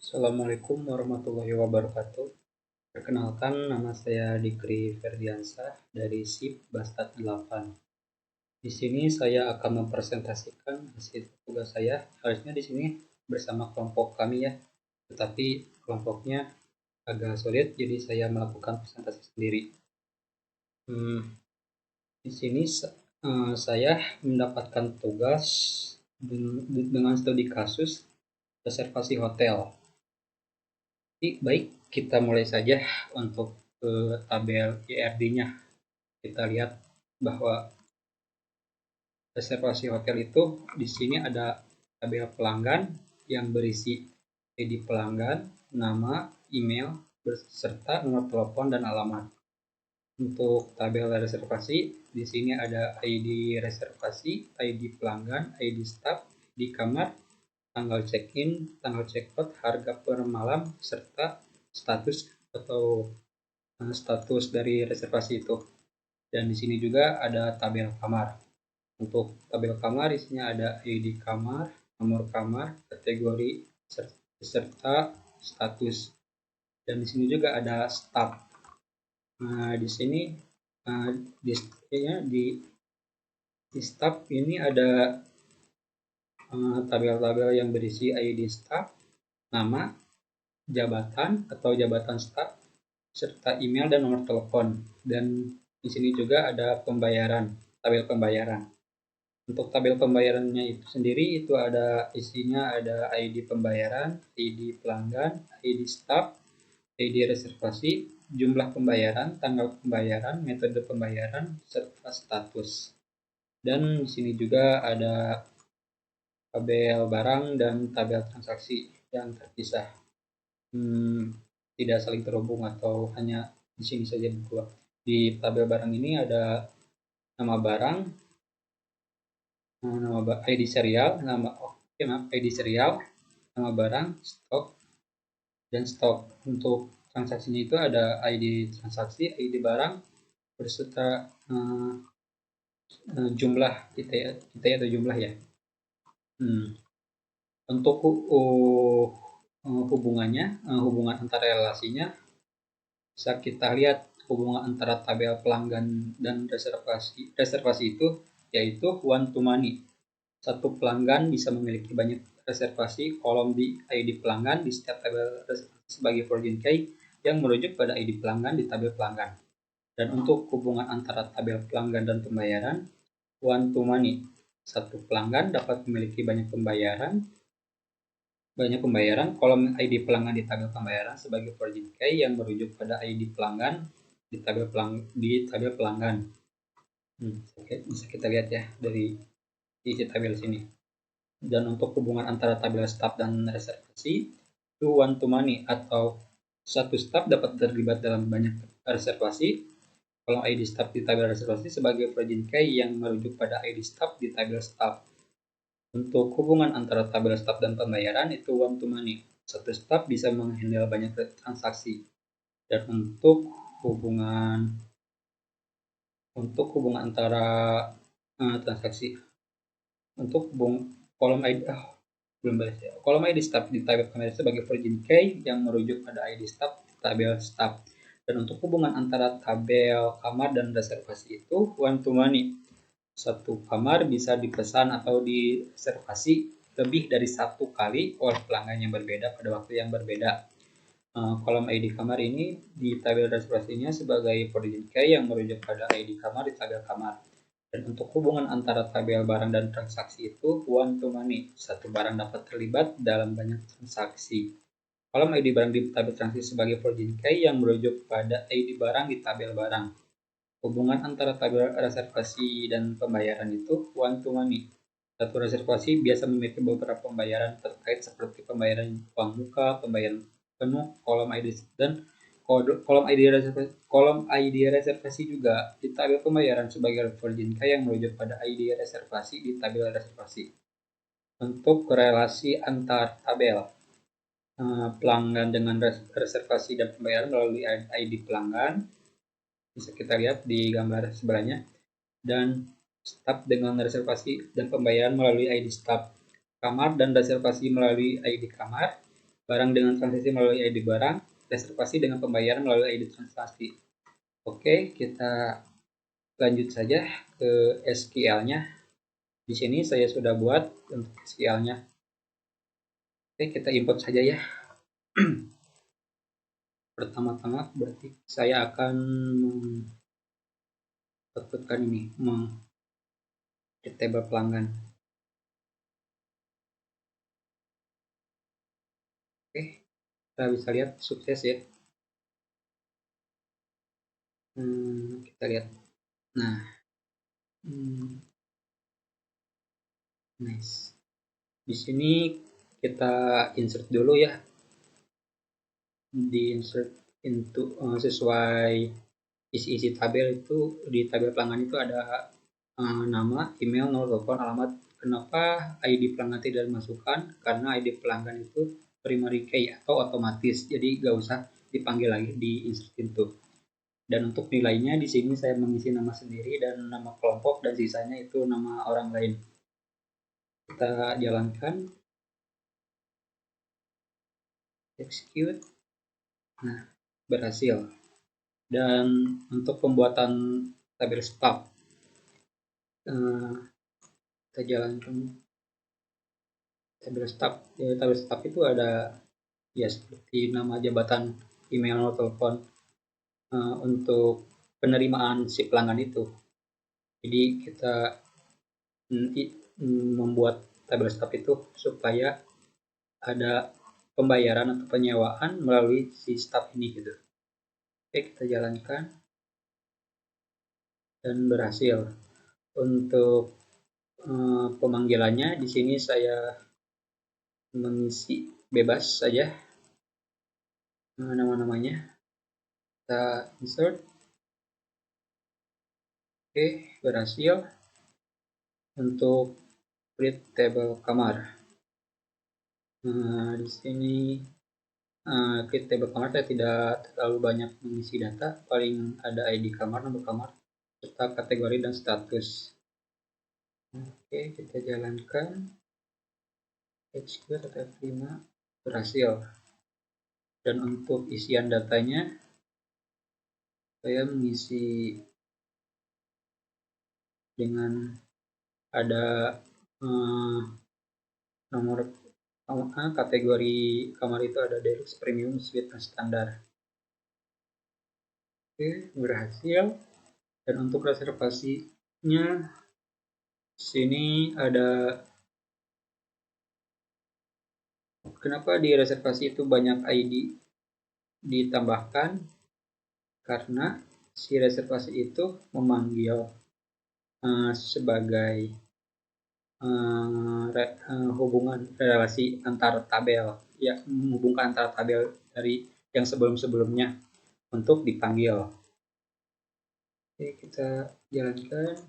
Assalamualaikum warahmatullahi wabarakatuh. Perkenalkan, nama saya Dikri Ferdiansah dari SIP Bastat 8. Di sini saya akan mempresentasikan hasil tugas saya. Harusnya di sini bersama kelompok kami ya, tetapi kelompoknya agak sulit, jadi saya melakukan presentasi sendiri. Di sini saya mendapatkan tugas dengan studi kasus reservasi hotel. Baik, kita mulai saja untuk tabel IRD-nya. Kita lihat bahwa reservasi hotel itu di sini ada tabel pelanggan yang berisi ID pelanggan, nama, email, beserta nomor telepon dan alamat. Untuk tabel reservasi, di sini ada ID reservasi, ID pelanggan, ID staff, ID kamar, tanggal check-in, tanggal check-out, harga per malam, serta status atau status dari reservasi itu. Dan di sini juga ada tabel kamar. Untuk tabel kamar isinya ada ID kamar, nomor kamar, kategori, serta status. Dan di sini juga ada staff. Di sini di staff ini ada tabel-tabel yang berisi ID staff, nama, jabatan atau jabatan staff, serta email dan nomor telepon. Dan di sini juga ada pembayaran, tabel pembayaran. Untuk tabel pembayarannya itu sendiri itu isinya ada ID pembayaran, ID pelanggan, ID staff, ID reservasi, jumlah pembayaran, tanggal pembayaran, metode pembayaran, serta status. Dan di sini juga ada tabel barang dan tabel transaksi yang terpisah. Tidak saling terhubung atau hanya di sini saja berdua. Di tabel barang ini ada nama barang, ID serial, ID serial, nama barang, stok, dan stok. Untuk transaksinya itu ada ID transaksi, ID barang, beserta jumlah kita atau jumlah ya. Untuk hubungan antara relasinya, bisa kita lihat hubungan antara tabel pelanggan dan reservasi itu yaitu one to many. Satu pelanggan bisa memiliki banyak reservasi kolom di ID pelanggan di setiap tabel reservasi sebagai virgin key yang merujuk pada ID pelanggan di tabel pelanggan. Dan untuk hubungan antara tabel pelanggan dan pembayaran, one to many. Satu pelanggan dapat memiliki banyak pembayaran kolom ID pelanggan di tabel pembayaran sebagai virgin key yang merujuk pada ID pelanggan di tabel pelanggan. Bisa kita lihat ya dari isi tabel sini. Dan untuk hubungan antara tabel staff dan reservasi itu one to many atau satu staff dapat terlibat dalam banyak reservasi kolom ID staff di tabel reservasi sebagai virgin key yang merujuk pada ID staff di tabel staff. Untuk hubungan antara tabel staff dan pembayaran itu one to many. Satu staff bisa menghandle banyak transaksi. Dan untuk hubungan antara transaksi untuk kolom ID kolom ID staff di tabel pembayaran sebagai virgin key yang merujuk pada ID staff di tabel staff. Dan untuk hubungan antara tabel kamar dan reservasi itu one to many. Satu kamar bisa dipesan atau direservasi lebih dari satu kali oleh pelanggan yang berbeda pada waktu yang berbeda. Kolom ID kamar ini di tabel reservasinya sebagai virgin key yang merujuk pada ID kamar di tabel kamar. Dan untuk hubungan antara tabel barang dan transaksi itu one to many. Satu barang dapat terlibat dalam banyak transaksi. Kolom ID barang di tabel transaksi sebagai virgin key yang merujuk pada ID barang di tabel barang. Hubungan antara tabel reservasi dan pembayaran itu one to many. Satu reservasi biasa memiliki beberapa pembayaran terkait seperti pembayaran uang muka, pembayaran penuh, kolom ID dan kolom ID reservasi juga di tabel pembayaran sebagai virgin key yang merujuk pada ID reservasi di tabel reservasi. Untuk relasi antar tabel pelanggan dengan reservasi dan pembayaran melalui ID pelanggan bisa kita lihat di gambar sebelahnya, dan staff dengan reservasi dan pembayaran melalui ID staff, kamar dan reservasi melalui ID kamar, barang dengan transaksi melalui ID barang, reservasi dengan pembayaran melalui ID transaksi. Oke, kita lanjut saja ke SQL-nya. Di sini saya sudah buat untuk SQL-nya. Oke, kita import saja ya. Pertama-tama berarti saya akan menetapkan ini, di tabel pelanggan. Oke, kita bisa lihat sukses ya. Kita lihat. Nah, nice. Di sini kita insert dulu ya. Di insert into sesuai isi-isi tabel itu. Di tabel pelanggan itu ada nama, email, nomor telepon, alamat. Kenapa ID pelanggan tidak dimasukkan? Karena ID pelanggan itu primary key atau otomatis, jadi nggak usah dipanggil lagi di insert into. Dan untuk nilainya di sini saya mengisi nama sendiri dan nama kelompok, dan sisanya itu nama orang lain. Kita jalankan, execute. Nah, berhasil. Dan untuk pembuatan tabel staff, kita jalankan tabel staff. Tabel staff itu ada ya seperti nama, jabatan, email, nomor telepon untuk penerimaan si pelanggan itu. Jadi kita membuat tabel staff itu supaya ada pembayaran atau penyewaan melalui si staff ini gitu. Oke, kita jalankan dan berhasil. Untuk pemanggilannya di sini saya mengisi bebas saja nama-namanya. Kita insert. Oke, berhasil. Untuk create table kamar. Di sini create table kamar saya tidak terlalu banyak mengisi data, paling ada ID kamar, nomor kamar, serta kategori dan status. Oke, kita jalankan. Execute atau F5, berhasil. Dan untuk isian datanya, saya mengisi dengan ada nomor kategori kamar itu ada deluxe, premium, suite, dan standar. Oke, berhasil. Dan untuk reservasinya, sini ada kenapa di reservasi itu banyak ID ditambahkan, karena si reservasi itu memanggil sebagai hubungan relasi antar tabel, ya, menghubungkan antar tabel dari yang sebelum-sebelumnya untuk dipanggil. Oke, kita jalankan.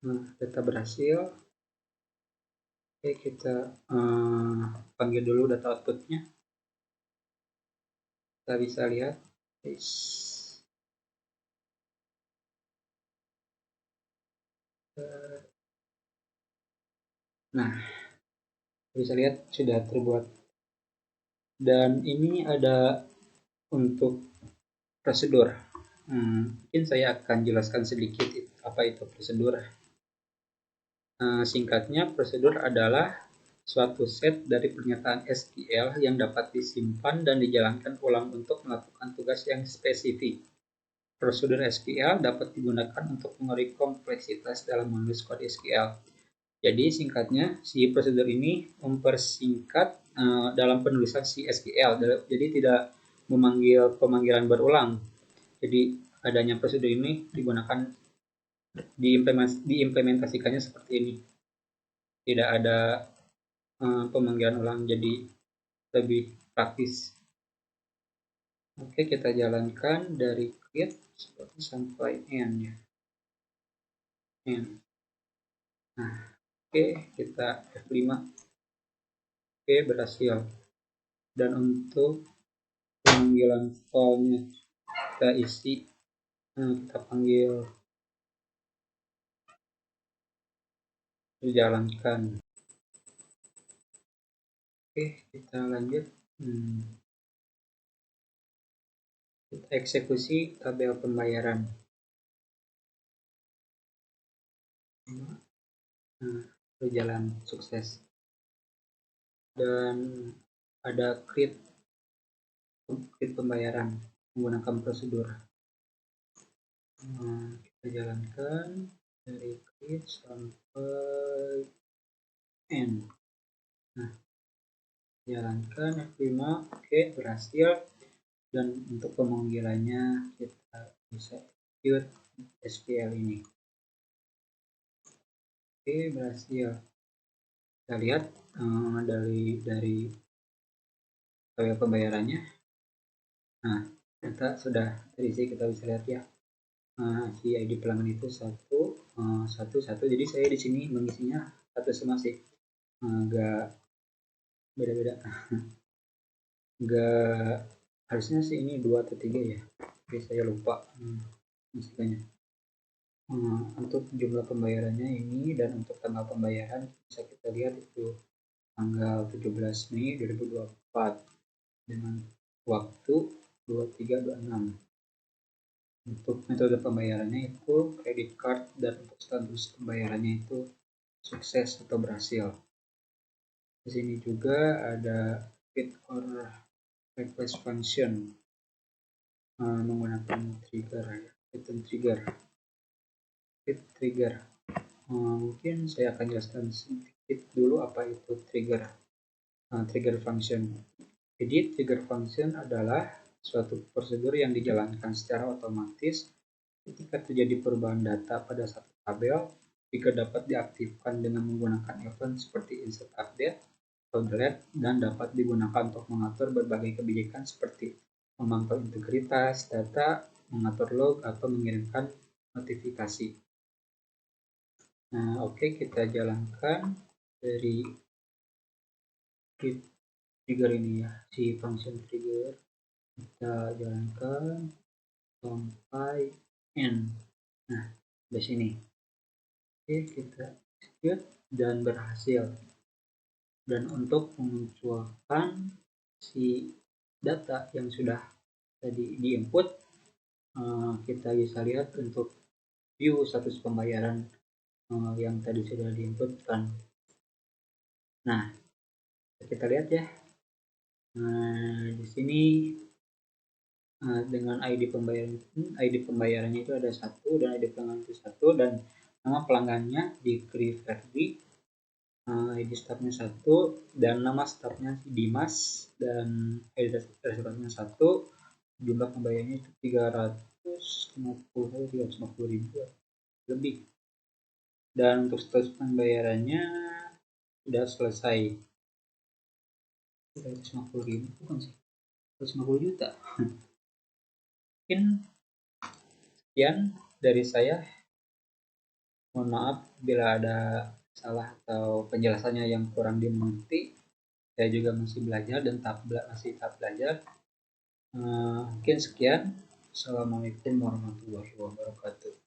Nah, data berhasil. Oke, kita panggil dulu data outputnya. Kita bisa lihat. Nah, bisa lihat sudah terbuat. Dan ini ada untuk prosedur. Mungkin saya akan jelaskan sedikit apa itu prosedur. Singkatnya, prosedur adalah suatu set dari pernyataan SQL yang dapat disimpan dan dijalankan ulang untuk melakukan tugas yang spesifik. Prosedur SQL dapat digunakan untuk mengurangi kompleksitas dalam menulis kode SQL. Jadi singkatnya, si prosedur ini mempersingkat dalam penulisan si SQL. Jadi tidak memanggil pemanggilan berulang. Jadi adanya prosedur ini digunakan, diimplementasikannya seperti ini. Tidak ada pemanggilan ulang, jadi lebih praktis. Oke, kita jalankan dari create seperti sampai end ya. Nah, oke, kita F5. Oke, berhasil. Dan untuk pemanggilan filenya kita isi, kita panggil, dijalankan. Oke, kita lanjut. Kita eksekusi tabel pembayaran. Berjalan sukses. Dan ada create pembayaran menggunakan prosedur. Kita jalankan dari create sampai end. Jalankan F5. Oke, berhasil. Dan untuk pemanggilannya kita bisa execute SQL ini. Oke, berhasil. Kita lihat dari tabel pembayarannya. Nah, ternyata sudah terisi, kita bisa lihat ya. Si ID pelanggan itu 111. Jadi saya di sini mengisinya satu semua sih. Agak beda-beda. Enggak, harusnya sih ini 2 atau 3 ya. Tapi saya lupa misikannya. Untuk jumlah pembayarannya ini dan untuk tanggal pembayaran bisa kita lihat itu tanggal 17 Mei 2024 dengan waktu 23.26. Untuk metode pembayarannya itu credit card, dan untuk status pembayarannya itu sukses atau berhasil. Di sini juga ada fit or request function menggunakan trigger ya, fit trigger. Mungkin saya akan jelaskan sedikit dulu apa itu trigger function. Jadi trigger function adalah suatu prosedur yang dijalankan secara otomatis ketika terjadi perubahan data pada satu tabel, jika dapat diaktifkan dengan menggunakan event seperti insert update atau delete, dan dapat digunakan untuk mengatur berbagai kebijakan seperti memantau integritas data, mengatur log, atau mengirimkan notifikasi. Nah, oke, kita jalankan dari trigger ini ya, si function trigger. Kita jalankan sampai end. Nah, di sini. Oke, kita execute dan berhasil. Dan untuk memunculkan si data yang sudah tadi diinput, kita bisa lihat untuk view status pembayaran yang tadi sudah diinputkan. Nah, kita lihat ya. Di sini dengan ID pembayarannya itu ada 1 dan ID pelanggan itu 1, dan nama pelanggannya di Verdi, ID staffnya 1, dan nama staffnya Dimas, dan ID restorannya 1. Jumlah pembayarannya itu 350 ribu lebih, dan untuk status pembayarannya sudah selesai. 350 ribu bukan sih, 150 juta. Mungkin sekian dari saya. Mohon maaf bila ada salah atau penjelasannya yang kurang dimengerti. Saya juga masih belajar dan masih tahap belajar. Mungkin sekian. Assalamualaikum warahmatullahi wabarakatuh.